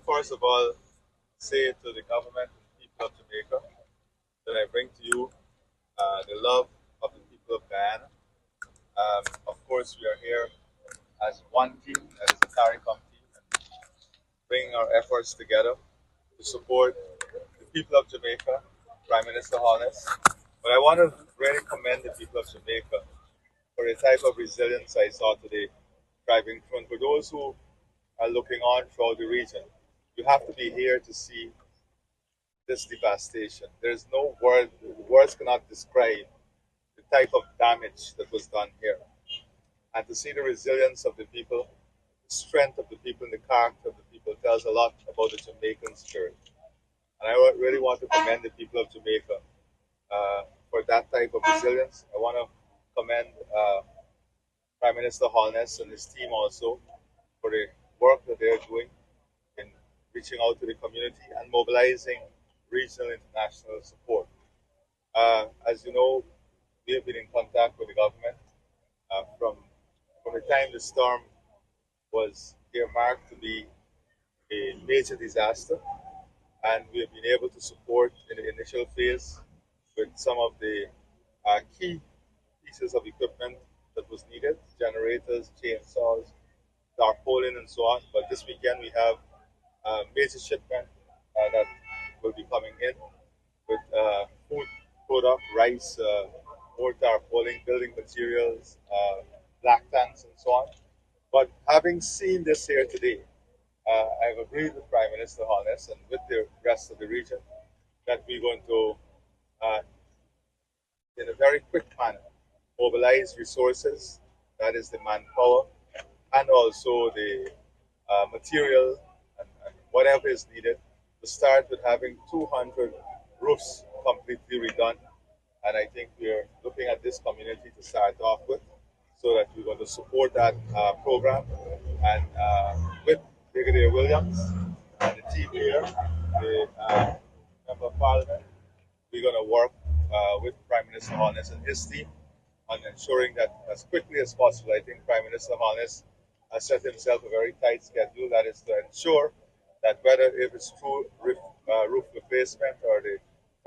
first of all say to the government and people of Jamaica that I bring to you the love of the people of Guyana. Of course, we are here as one team, that is the CARICOM team, and bringing our efforts together to support the people of Jamaica, Prime Minister Holness. But I want to really commend the people of Jamaica for the type of resilience I saw today driving through. And for those who are looking on throughout the region, you have to be here to see this devastation. There's no word, words cannot describe the type of damage that was done here. And to see the resilience of the people, the strength of the people, and the character of the people tells a lot about the Jamaican spirit. And I really want to commend the people of Jamaica for that type of resilience. I want to commend Prime Minister Holness and his team also for the work that they're doing in reaching out to the community and mobilizing regional and international support. As you know, we have been in contact with the government from the time the storm was earmarked to be a major disaster, and we have been able to support in the initial phase with some of the key pieces of equipment that was needed: generators, chainsaws, tarpaulin, and so on. But this weekend we have a major shipment that will be coming in with food product, rice, more tarpaulin, building materials, black tanks, and so on. But having seen this here today, I've agreed with Prime Minister Holness and with the rest of the region that we're going to, in a very quick manner, mobilize resources, that is the manpower, and also the material and whatever is needed to start with having 200 roofs completely redone. And I think we're looking at this community to start off with, so that we're going to support that program. And with Brigadier Williams and the team here, the Member of Parliament, we're going to work with Prime Minister Holness and his team on ensuring that as quickly as possible. I think Prime Minister Holness has set himself a very tight schedule, that is to ensure that whether if it's through roof replacement or the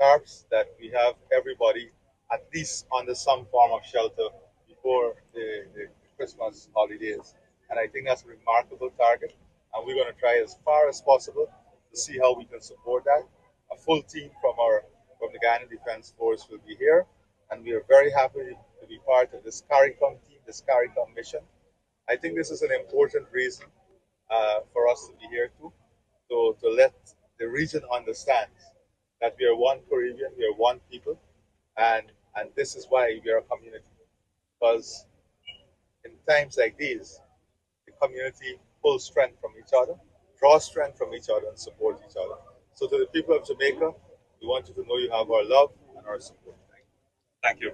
tarps, that we have everybody at least under some form of shelter before the Christmas holidays. And I think that's a remarkable target, and we're going to try as far as possible to see how we can support that. A full team from the Guyana Defense Force will be here, and we are very happy to be part of this CARICOM team, this CARICOM mission. I think this is an important reason for us to be here too, to let the region understand that we are one Caribbean, we are one people, and this is why we are a community. Because in times like these, the community pulls strength from each other, draws strength from each other, and support each other. So to the people of Jamaica, we want you to know you have our love and our support. Thank you.